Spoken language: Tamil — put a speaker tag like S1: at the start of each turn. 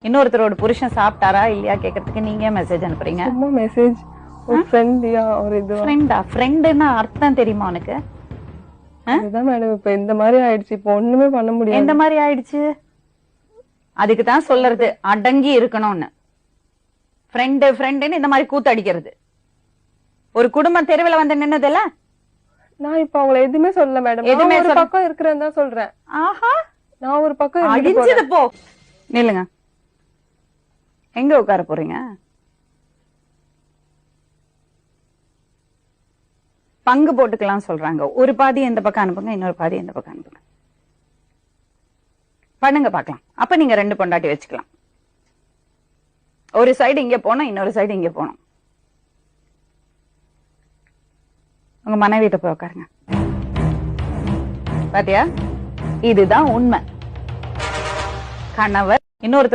S1: இன்னொருத்தரோட புருஷன் சாப்பிட்டாரா இல்லையா கேக்குறதுக்கு நீங்க மெசேஜ் அனுப்புறீங்க?
S2: சும்மா மெசேஜ், ஒரு ஃப்ரெண்டியா ஒரு இது.
S1: ஃப்ரெண்டா? ஃப்ரெண்டுன்னா அர்த்தம் தெரியுமா உனக்கு?
S2: அதுதான் மேடம் இப்ப இந்த மாதிரி ஆயிடுச்சு. இப்ப ஒண்ணுமே பண்ண முடியாது.
S1: எந்த மாதிரி ஆயிடுச்சு? அதுக்கு தான் சொல்றது அடங்கி இருக்கணும்னு. ஃப்ரெண்டு ஃப்ரெண்டுன்னு இந்த மாதிரி கூத்தடிக்கிறது. ஒரு குடும்பம் தெருவில் வந்து நின்னதுல
S2: நான் இப்ப அவங்கள எதுவுமே சொல்லல மேடம்.
S1: எதுவுமே
S2: ஒரு பக்கம் இருக்கிறேன்னு தான் சொல்றேன்.
S1: ஆஹா,
S2: நான் ஒரு பக்கம்
S1: அடிஞ்சது போ. நில்லுங்க. எங்க உட்கார போறீங்க? பங்கு போட்டுக்கலாம் சொல்றாங்க. ஒரு பாதி இந்த பக்கம் அனுப்புங்க, இன்னொரு பாதி இந்த பக்கம் அனுப்புங்க. பண்ணுங்க பாக்கலாம். அப்ப நீங்க 2 பொண்டாட்டி வச்சுக்கலாம். ஒரு சைடு இங்க போனோம், இன்னொரு சைடு இங்க போனோம். உங்க மனைவிட்ட போய் உட்காருங்க. பாத்தியா, இதுதான் உண்மை. கணவர் இன்னொருத்தர்